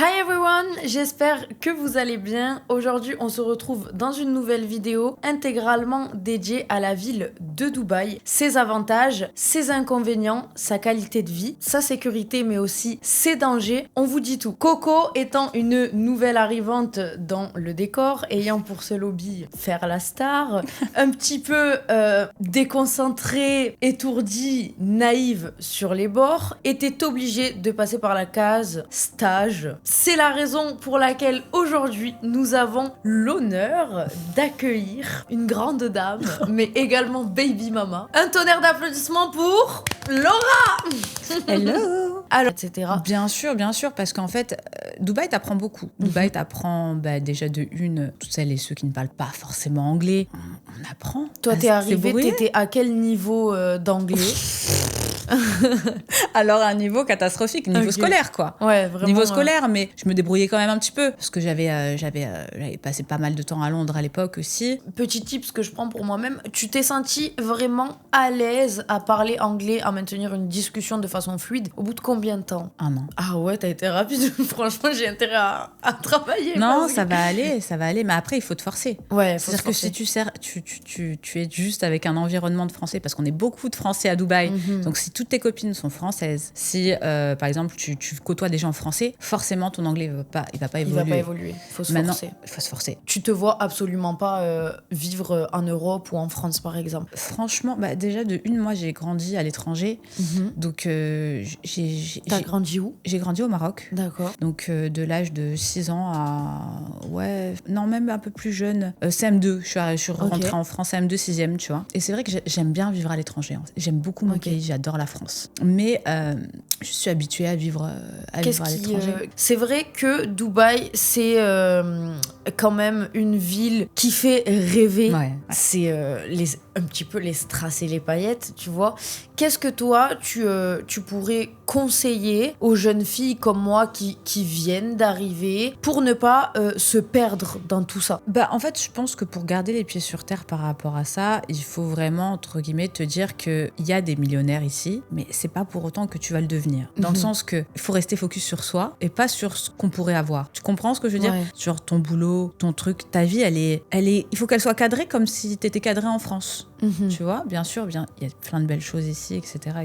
Hi everyone, j'espère que vous allez bien. Aujourd'hui, on se retrouve dans une nouvelle vidéo intégralement dédiée à la ville de Dubaï, ses avantages, ses inconvénients, sa qualité de vie, sa sécurité, mais aussi ses dangers. On vous dit tout. Coco étant une nouvelle arrivante dans le décor, ayant pour seul hobby faire la star, un petit peu déconcentrée, étourdie, naïve sur les bords, était obligée de passer par la case stage. C'est la raison pour laquelle aujourd'hui nous avons l'honneur d'accueillir une grande dame, mais également baby mama. Un tonnerre d'applaudissements pour Laura. Hello. Alors, etc. Bien sûr, parce qu'en fait, Dubaï t'apprend beaucoup. Dubaï t'apprend déjà de une, toutes celles et ceux qui ne parlent pas forcément anglais, on apprend. Toi, t'es arrivée, t'étais à quel niveau d'anglais? Alors, un niveau catastrophique, niveau scolaire, quoi. Ouais, vraiment. Niveau scolaire, mais je me débrouillais quand même un petit peu, parce que j'avais passé pas mal de temps à Londres à l'époque aussi. Petit tip que je prends pour moi-même, tu t'es sentie vraiment à l'aise à parler anglais, à maintenir une discussion de façon fluide, au bout de combien de temps? 1 an. Ah ouais, t'as été rapide. Franchement, j'ai intérêt à travailler. Non, ça va aller, mais après, il faut te forcer. Ouais, c'est-à-dire que si tu es juste avec un environnement de Français, parce qu'on est beaucoup de Français à Dubaï, donc si toutes tes copines sont françaises, si par exemple tu côtoies des gens français, forcément ton anglais il va pas évoluer. Il faut se forcer. Il faut se forcer. Tu te vois absolument pas vivre en Europe ou en France, par exemple? Franchement, déjà de une, moi j'ai grandi à l'étranger, donc T'as grandi où? J'ai grandi au Maroc. D'accord. Donc de l'âge de 6 ans à même un peu plus jeune, CM2, je suis rentrée en France CM2 6e, tu vois. Et c'est vrai que j'aime bien vivre à l'étranger. J'aime beaucoup mon pays, j'adore la France. Mais je suis habituée à vivre à l'étranger. C'est vrai que Dubaï, c'est quand même une ville qui fait rêver. Ouais. C'est un petit peu les strass et les paillettes, tu vois. Qu'est-ce que toi, tu pourrais conseiller aux jeunes filles comme moi qui viennent d'arriver pour ne pas se perdre dans tout ça? En fait, je pense que pour garder les pieds sur terre par rapport à ça, il faut vraiment, entre guillemets, te dire qu'il y a des millionnaires ici, mais c'est pas pour autant que tu vas le devenir. Dans le sens que il faut rester focus sur soi et pas sur ce qu'on pourrait avoir. Tu comprends ce que je veux dire? Sur ton boulot, ton truc, ta vie, elle est, il faut qu'elle soit cadrée comme si t'étais cadré en France. Tu vois, bien sûr, il y a plein de belles choses ici, etc.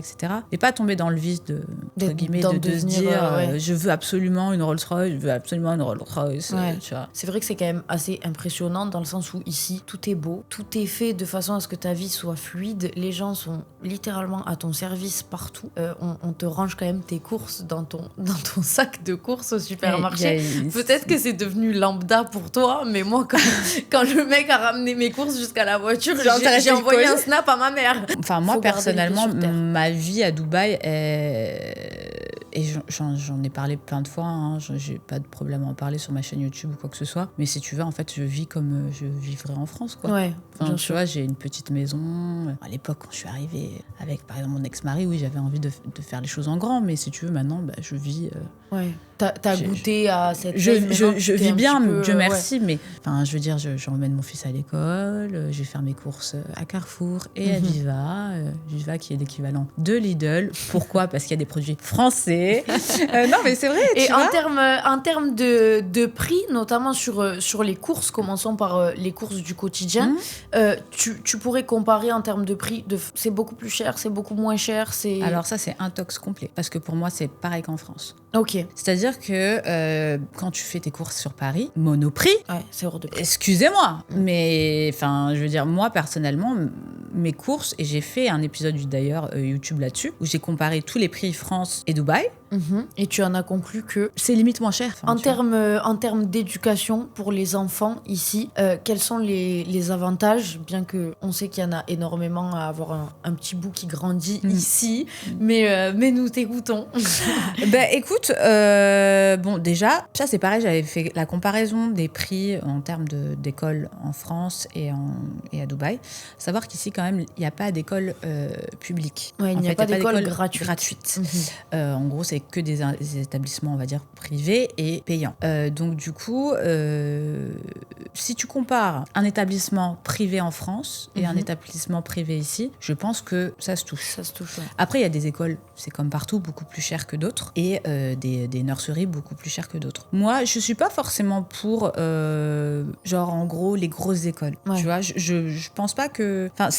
Et pas tomber dans le vice de se dire je veux absolument une Rolls-Royce, tu vois. C'est vrai que c'est quand même assez impressionnant dans le sens où ici, tout est beau, tout est fait de façon à ce que ta vie soit fluide. Les gens sont littéralement à ton service partout. On te range quand même tes courses dans ton sac de courses au supermarché. Peut-être que c'est devenu lambda pour toi, mais moi, quand le mec a ramené mes courses jusqu'à la voiture, j'ai envoyé un snap à ma mère. Enfin, moi, personnellement, ma vie à Dubaï et j'en ai parlé plein de fois, hein, j'ai pas de problème à en parler sur ma chaîne YouTube ou quoi que ce soit, mais si tu veux, en fait, je vis comme je vivrais en France, quoi. Ouais, tu vois, j'ai une petite maison. À l'époque, quand je suis arrivée avec, par exemple, mon ex-mari, oui, j'avais envie de faire les choses en grand, mais si tu veux, maintenant, je vis... Ouais. T'as goûté à cette je vis bien, Dieu merci, mais enfin, je veux dire, j'emmène mon fils à l'école, je vais faire mes courses à Carrefour et à Viva qui est l'équivalent de Lidl. Pourquoi? Parce qu'il y a des produits français. Non, mais c'est vrai. Et en termes de prix, notamment sur les courses, commençons par les courses du quotidien, tu pourrais comparer en termes de prix, c'est beaucoup plus cher, c'est beaucoup moins cher, c'est... Alors ça, c'est un tox complet, parce que pour moi, c'est pareil qu'en France. Ok. C'est-à-dire que quand tu fais tes courses sur Paris, Monoprix, c'est hors de prix. Excusez-moi, mais enfin, je veux dire, moi personnellement, mes courses, et j'ai fait un épisode d'ailleurs YouTube là-dessus, où j'ai comparé tous les prix France et Dubaï. Et tu en as conclu que c'est limite moins cher. En termes d'éducation pour les enfants ici, quels sont les avantages, bien qu'on sait qu'il y en a énormément à avoir un petit bout qui grandit ici, mais nous t'écoutons. Écoute, déjà, ça c'est pareil, j'avais fait la comparaison des prix en termes d'école en France et à Dubaï. Savoir qu'ici quand même, il n'y a pas d'école publique. Ouais, il n'y a pas d'école gratuite. En gros, ça c'est que des établissements, on va dire, privés et payants. Donc du coup, si tu compares un établissement privé en France et un établissement privé ici, je pense que ça se touche. Ça se touche, ouais. Après, il y a des écoles, c'est comme partout, beaucoup plus chères que d'autres, et des nurseries beaucoup plus chères que d'autres. Moi, je suis pas forcément pour, genre, en gros, les grosses écoles. Ouais. Tu vois, je pense pas que... Enfin,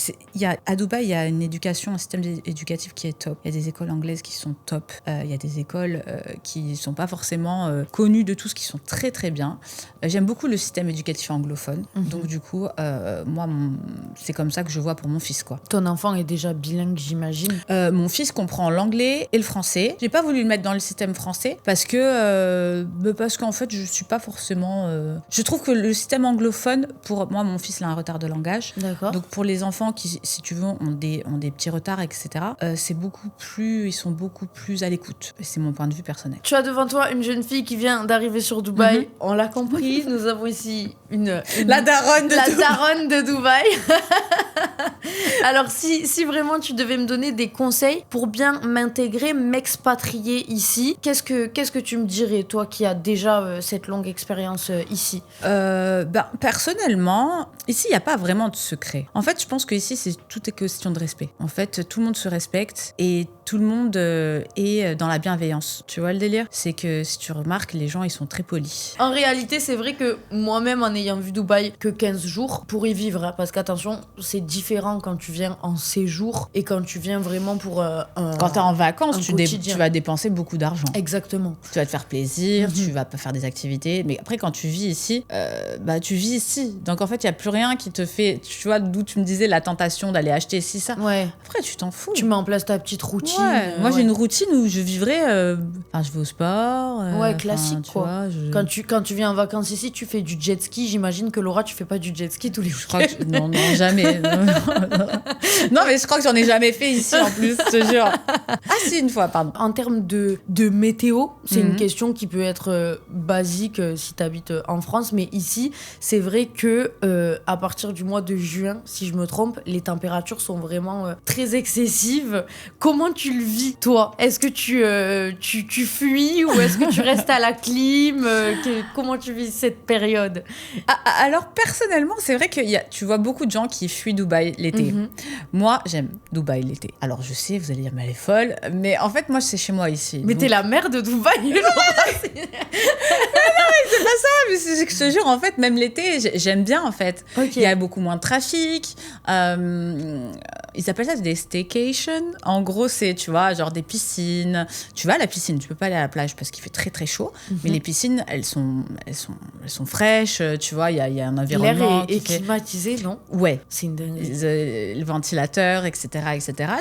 à Dubaï, il y a une éducation, un système éducatif qui est top. Il y a des écoles anglaises qui sont top. Il y a des écoles qui sont pas forcément connues de tous, qui sont très, très bien. J'aime beaucoup le système éducatif anglophone. Donc, du coup, moi, c'est comme ça que je vois pour mon fils, quoi. Ton enfant est déjà bilingue, j'imagine. Mon fils comprend l'anglais et le français. J'ai pas voulu le mettre dans le système français parce qu'en fait, je suis pas forcément... Je trouve que le système anglophone, pour moi, mon fils il a un retard de langage. D'accord. Donc pour les enfants qui, si tu veux, ont des petits retards, etc., ils sont beaucoup plus à l'écoute. C'est mon point de vue personnel. Tu as devant toi une jeune fille qui vient d'arriver sur Dubaï. On l'a compris, nous avons ici La daronne de Dubaï. Alors si vraiment tu devais me donner des conseils pour bien m'intégrer, m'expatrier ici, qu'est-ce que tu me dirais, toi qui as déjà cette longue expérience ici? Personnellement, ici il n'y a pas vraiment de secret. En fait, je pense que ici tout est question de respect. En fait, tout le monde se respecte et tout le monde est dans la bienveillance. Tu vois le délire? C'est que si tu remarques, les gens ils sont très polis. En réalité, c'est vrai que moi-même, en ayant vu Dubaï que 15 jours, pour y vivre, hein, parce qu'attention, c'est différent quand tu viens en séjour et quand tu viens vraiment pour quand t'es en vacances, tu vas dépenser beaucoup d'argent. Exactement. Tu vas te faire plaisir, tu vas faire des activités. Mais après, quand tu vis ici, tu vis ici. Donc en fait, il n'y a plus rien qui te fait... Tu vois, d'où tu me disais la tentation d'aller acheter ci, ça. Ouais. Après, tu t'en fous. Tu mets en place ta petite routine. Ouais. Moi, j'ai une routine où je vivrais... je vais au sport. Ouais, classique, quoi. Vois, Quand tu viens en vacances ici, tu fais du jet ski. J'imagine que Laura, tu fais pas du jet ski tous les jours. Non, jamais. Non, mais je crois que j'en ai jamais fait ici, en plus, je te jure. Ah si, une fois, pardon. En termes de météo, c'est une question qui peut être basique si tu habites en France, mais ici, c'est vrai que à partir du mois de juin, si je me trompe, les températures sont vraiment très excessives. Comment tu le vis, toi? Est-ce que tu fuis ou est-ce que tu restes à la clim? Comment tu vis cette période? Alors, personnellement, c'est vrai que tu vois beaucoup de gens qui fuient Dubaï l'été. Moi, j'aime Dubaï l'été. Alors, je sais, vous allez dire, mais elle est folle. Mais en fait, moi, c'est chez moi ici. Mais t'es la mère de Dubaï, Laura. Mais non, mais c'est pas ça. Mais je te jure, en fait, même l'été, j'aime bien, en fait. Okay. Il y a beaucoup moins de trafic. Ils appellent ça des staycations. En gros, c'est, tu vois, genre des piscines. Tu vas à la piscine, tu peux pas aller à la plage parce qu'il fait très, très chaud. Mais les piscines, elles sont fraîches. Tu vois, il y a un environnement. L'air est climatisé, non? Ouais. C'est une dinguerie. Le ventilateur, etc.,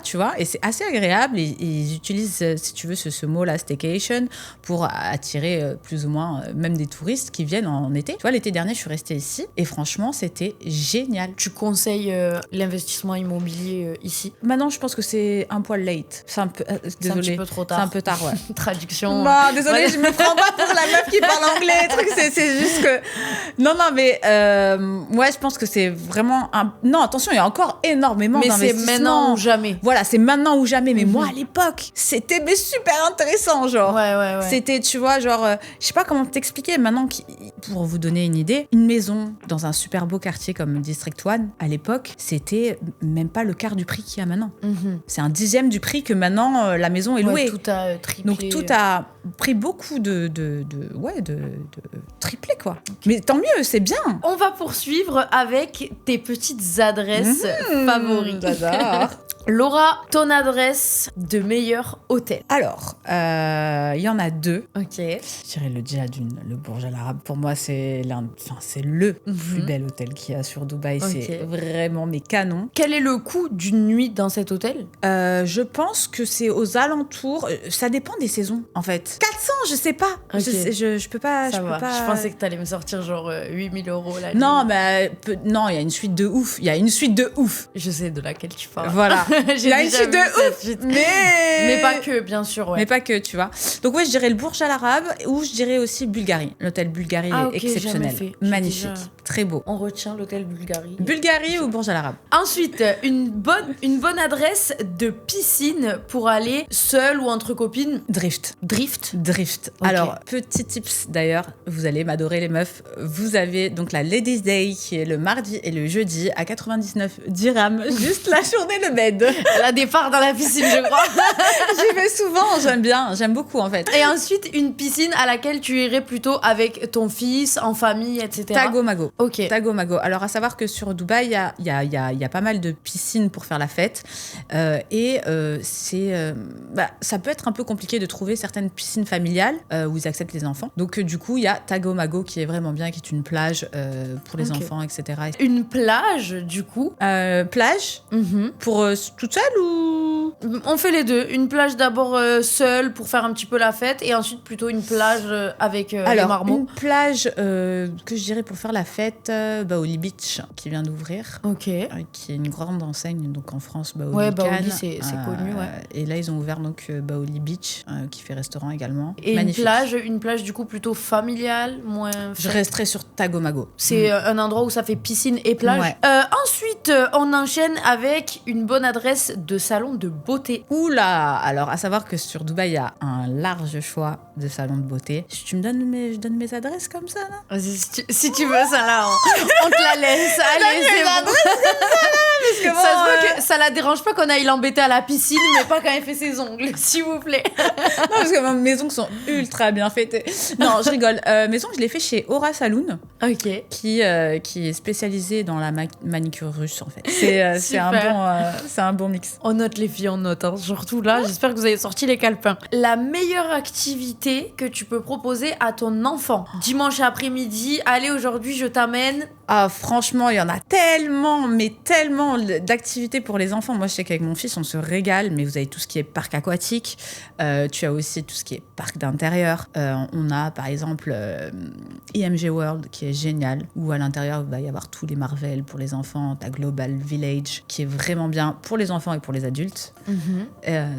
tu vois. Et c'est assez agréable. Et ils utilisent, si tu veux, ce mot-là, staycation, pour attirer plus ou moins même des touristes qui viennent en été. Tu vois, l'été dernier, je suis restée ici. Et franchement, c'était génial. Tu conseilles l'investissement immobilier ici? Maintenant, je pense que c'est un poil late. C'est un peu... désolée. C'est un petit peu trop tard. C'est un peu tard, ouais. Traduction. Bah, désolée, ouais. Je me prends pas pour la meuf qui parle anglais. C'est juste que... Non, mais... ouais, je pense que c'est vraiment... Non, attention, il y a encore énormément d'investissements. Mais c'est maintenant ou jamais. Voilà, c'est maintenant ou jamais. Mais moi, à l'époque, c'était super intéressant, genre. Ouais. C'était, tu vois, genre... je sais pas comment t'expliquer. Maintenant, pour vous donner une idée, une maison dans un super beau quartier comme District 1, à l'époque, c'était même pas le quart du prix qu'il y a maintenant. C'est un 10e du prix que maintenant la maison est louée. Ouais, tout a triplé. Donc tout a pris beaucoup de triplé, quoi. Mais tant mieux, c'est bien. On va poursuivre avec tes petites adresses favorites. J'adore. Laura, ton adresse de meilleur hôtel? Alors, il y en a 2. Ok. Je dirais le Djihadune, le Burj Al Arab. Pour moi, c'est le plus bel hôtel qu'il y a sur Dubaï. Okay. C'est vraiment mes canons. Quel est le coût d'une nuit dans cet hôtel? Je pense que c'est aux alentours. Ça dépend des saisons, en fait. 400, je sais pas. Okay. Je peux pas. Je pensais que t'allais me sortir genre 8 000 € la nuit. Non, mais non, il y a une suite de ouf. Je sais de laquelle tu parles. Voilà. J'ai Il a une déjà chute vu de cette ouf, chute. mais... Mais pas que, bien sûr, ouais. Mais pas que, tu vois. Donc ouais, je dirais le Burj Al Arab ou je dirais aussi Bulgarie. L'hôtel Bulgarie Ah, est ok, exceptionnel. jamais fait. J'ai Magnifique. déjà- Très beau. On retient l'hôtel Bulgarie. Bulgarie ou Burj Al Arab? Ensuite, une bonne adresse de piscine pour aller seule ou entre copines. Drift. Drift. Ok. Alors, petit tips d'ailleurs, vous allez m'adorer les meufs. Vous avez donc la Ladies Day qui est le mardi et le jeudi à 99 dirhams, juste la journée le bed. Elle a des parts dans la piscine, je crois. J'y vais souvent, j'aime beaucoup en fait. Et ensuite, une piscine à laquelle tu irais plutôt avec ton fils, en famille, etc. Tagomago. Ok. Tagomago. Alors, à savoir que sur Dubaï, il y a pas mal de piscines pour faire la fête. Ça peut être un peu compliqué de trouver certaines piscines familiales où ils acceptent les enfants. Donc, du coup, il y a Tagomago qui est vraiment bien, qui est une plage pour les enfants, etc. Une plage, du coup. Plage pour toute seule ou... On fait les deux. Une plage d'abord seule pour faire un petit peu la fête et ensuite plutôt une plage avec les marmots. Une plage que je dirais pour faire la fête, Baoli Beach qui vient d'ouvrir. Ok. Qui est une grande enseigne donc en France, Baoli. Ouais, Baoli, Cannes. c'est connu, ouais. Et là, ils ont ouvert donc Baoli Beach qui fait restaurant également. Et magnifique. une plage du coup plutôt familiale, moins... Je resterai sur Tagomago. C'est un endroit où ça fait piscine et plage. Ouais. Ensuite, on enchaîne avec une bonne adresse de salon de beauté. Oula! Alors, à savoir que sur Dubaï, il y a un large choix de salons de beauté. Tu me donnes je donne mes adresses comme ça, là? Vas-y, si tu veux ça là, on te la laisse. Allez, c'est bon. Parce que Ça se voit que ça la dérange pas qu'on aille l'embêter à la piscine, mais pas quand elle fait ses ongles, s'il vous plaît. Non, parce que mes ongles sont ultra bien faits. Non, je rigole. Mes ongles, je les fais chez Aura Saloon. Ok. Qui est spécialisé dans la manicure russe, en fait. C'est un bon mix. On note les filles, on note. Hein. Surtout là, j'espère que vous avez sorti les calepins. La meilleure activité que tu peux proposer à ton enfant. Dimanche après-midi, allez, aujourd'hui, je t'amène. Ah, franchement, il y en a tellement, mais tellement d'activités pour les enfants. Moi, je sais qu'avec mon fils, on se régale, mais vous avez tout ce qui est parc aquatique. Tu as aussi tout ce qui est parc d'intérieur. On a, par exemple, IMG World, qui est génial, où à l'intérieur, il va y avoir tous les Marvel pour les enfants. T'as Global Village, qui est vraiment bien pour les enfants et pour les adultes.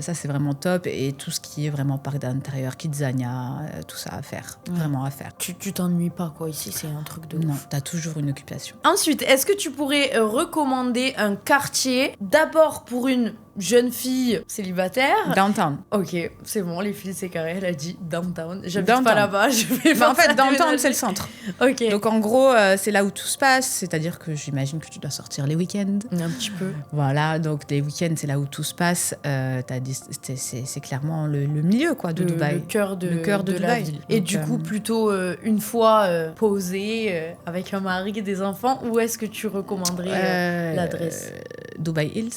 Ça, c'est vraiment top. Et tout ce qui est vraiment parc d'intérieur, Kidzania, tout ça à faire. Ouais. Vraiment à faire. Tu t'ennuies pas, quoi. Ici, c'est un truc de ouf. Non, t'as toujours une occupation. Ensuite, est-ce que tu pourrais recommander un quartier, d'abord pour une jeune fille célibataire? Downtown. Ok, c'est bon, les filles, c'est carré, elle a dit downtown. J'habite pas là-bas, je vais en fait, downtown, c'est le centre. Ok. Donc en gros, c'est là où tout se passe, c'est-à-dire que j'imagine que tu dois sortir les week-ends. Un petit peu. Voilà, donc les week-ends, c'est là où tout se passe. C'est clairement le milieu, quoi, de Dubaï. Le cœur de Dubaï. la ville. Et donc, du coup, plutôt une fois posée avec un mari et des enfants, où est-ce que tu recommanderais l'adresse? Dubaï Hills.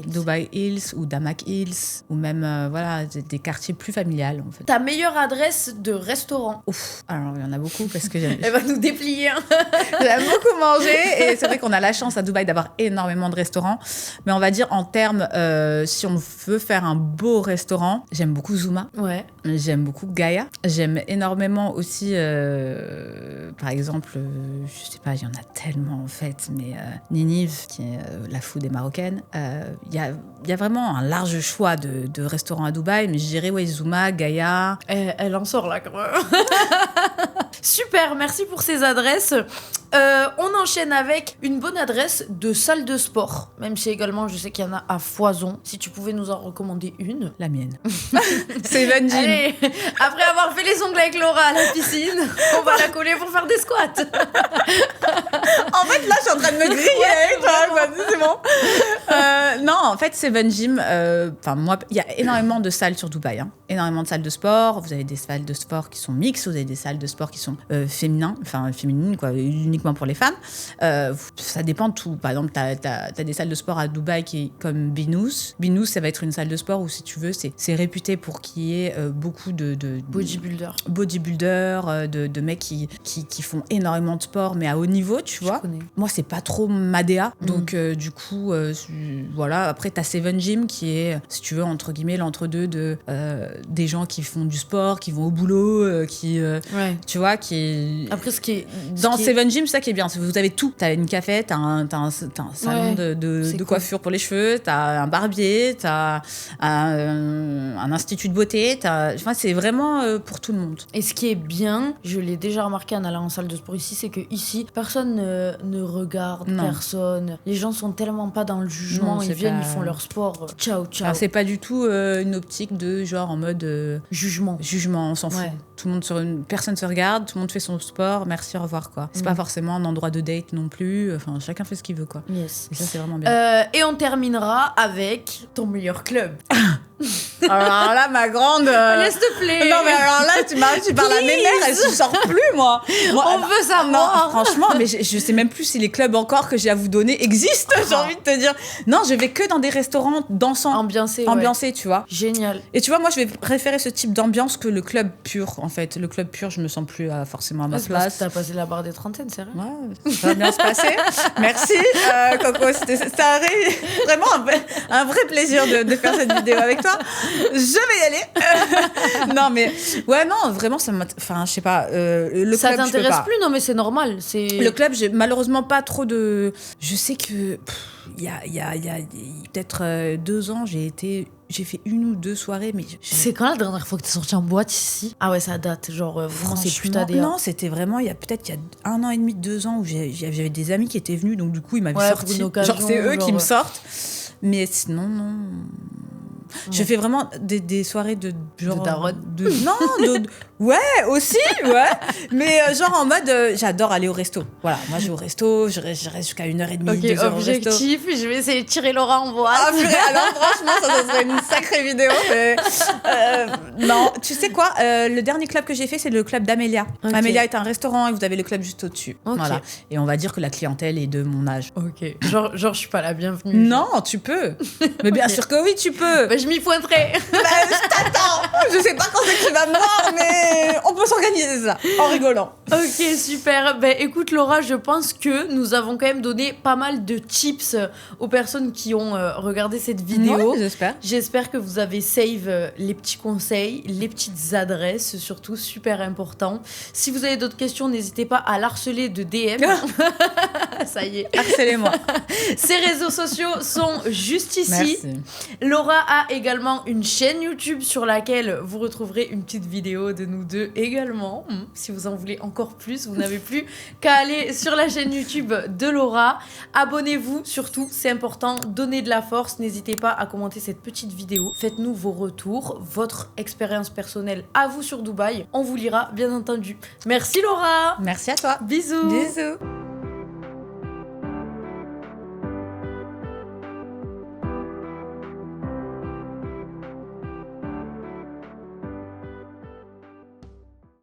Dubaï Hills ou Damak Hills, ou même voilà, des quartiers plus familiales, en fait. Ta meilleure adresse de restaurant? Ouf, alors il y en a beaucoup parce que Elle va nous déplier. Hein. J'aime beaucoup manger et c'est vrai qu'on a la chance à Dubaï d'avoir énormément de restaurants. Mais on va dire en termes, si on veut faire un beau restaurant, j'aime beaucoup Zuma. Ouais. J'aime beaucoup Gaïa. J'aime énormément aussi, par exemple, je sais pas, il y en a tellement en fait, mais Ninive, qui est la food des Marocaines. Il y a vraiment un large choix de restaurants à Dubaï, mais je dirais ouais, Zuma, Gaïa. Elle en sort là quand même. Super, merci pour ces adresses. On enchaîne avec une bonne adresse de salle de sport. Même si également, je sais qu'il y en a à foison. Si tu pouvais nous en recommander une. La mienne. Seven Gym. Allez, après avoir fait les ongles avec Laura à la piscine, on va la coller pour faire des squats. En fait, là, je suis en train de me griller avec toi. C'est bon. Non, en fait, Seven Gym, moi, il y a énormément de salles sur Dubaï. Hein. Énormément de salles de sport. Vous avez des salles de sport qui sont mixtes. Vous avez des salles de sport qui sont féminines, quoi, uniquement pour les femmes. Ça dépend de tout. Par exemple, t'as des salles de sport à Dubaï qui est comme Binous. Binous, ça va être une salle de sport où, si tu veux, c'est réputé pour qu'il y ait beaucoup de bodybuilders, de mecs qui font énormément de sport, mais à haut niveau, tu vois. Moi, c'est pas trop ma DA. Donc, du coup, voilà, voilà. Après, t'as Seven Gym qui est, si tu veux, entre guillemets, l'entre-deux de des gens qui font du sport, qui vont au boulot, tu vois, qui... Après, Dans Seven Gym, c'est ça qui est bien. Vous avez tout. T'as une cafette, t'as un salon de coiffure pour les cheveux, t'as un barbier, t'as un institut de beauté. Enfin, c'est vraiment pour tout le monde. Et ce qui est bien, je l'ai déjà remarqué en allant en salle de sport ici, c'est que ici, personne ne regarde personne. Les gens sont tellement pas dans le jugement. Ils viennent, ils font leur sport. Ciao, ciao. Alors, c'est pas du tout une optique de genre en mode jugement. On s'en fout. Tout le monde personne se regarde, tout le monde fait son sport. Merci, au revoir quoi. C'est pas forcément un endroit de date non plus. Enfin, chacun fait ce qu'il veut quoi. Yes. Et ça c'est vraiment bien. Et on terminera avec ton meilleur club. Alors là, ma grande. Laisse te plaît. Non, mais alors là, tu parles à mes mères, elles ne sortent plus, moi. On veut savoir. Non, franchement, mais je sais même plus si les clubs encore que j'ai à vous donner existent, j'ai envie de te dire. Non, je vais que dans des restaurants dansants. Ambiancés, tu vois. Génial. Et tu vois, moi, je vais préférer ce type d'ambiance que le club pur, en fait. Le club pur, je me sens plus forcément à ma place. Parce que t'as passé la barre des trentaines, c'est vrai. Ouais, ça va bien se passer. Merci, Coco. C'était vraiment un vrai plaisir de faire cette vidéo avec toi. Je vais y aller. Non, mais ouais, non, vraiment, enfin, je sais pas. Le ça club, t'intéresse plus? Non, mais c'est normal. Le club, j'ai malheureusement pas trop de. Je sais que il y a peut-être 2 ans, j'ai fait 1 ou 2 soirées, mais... C'est quand la dernière fois que t'es sortie en boîte ici? Ah ouais, ça date, genre vraiment c'est plus ta DA. Non, c'était vraiment, il y a 1 an et demi, 2 ans, où j'avais des amis qui étaient venus, donc du coup, ils m'avaient sorti. Genre, c'est eux qui me sortent. Mais sinon, non... Je fais vraiment des soirées de genre... De daronne. Non, ouais, aussi, ouais. Mais genre en mode, j'adore aller au resto. Voilà, moi je vais au resto, je reste jusqu'à 1h30, 2 heures au resto. Objectif, je vais essayer de tirer Laura en boîte. Ah, alors franchement, ça serait une sacrée vidéo. Mais, non, tu sais quoi, le dernier club que j'ai fait, c'est le club d'Amélia. Okay. Amélia est un restaurant et vous avez le club juste au-dessus. Okay. Voilà. Et on va dire que la clientèle est de mon âge. Ok. Genre je suis pas la bienvenue. Non, tu peux. Mais bien sûr que oui, tu peux. Bah, je m'y pointerai. Je t'attends. Je sais pas quand c'est que tu vas me voir, mais on peut s'organiser ça en rigolant. Ok, super. Ben écoute Laura, je pense que nous avons quand même donné pas mal de tips aux personnes qui ont regardé cette vidéo. Ouais, j'espère. J'espère que vous avez save les petits conseils, les petites adresses, surtout super important. Si vous avez d'autres questions, n'hésitez pas à l'harceler de DM. Ça y est. Harcelez-moi. Ces réseaux sociaux sont juste ici. Merci. Laura a également une chaîne YouTube sur laquelle vous retrouverez une petite vidéo de nous deux également. Si vous en voulez encore plus, vous n'avez plus qu'à aller sur la chaîne YouTube de Laura. Abonnez-vous surtout, c'est important. Donnez de la force. N'hésitez pas à commenter cette petite vidéo. Faites-nous vos retours, votre expérience personnelle à vous sur Dubaï. On vous lira, bien entendu. Merci Laura. Merci à toi. Bisous. Bisous.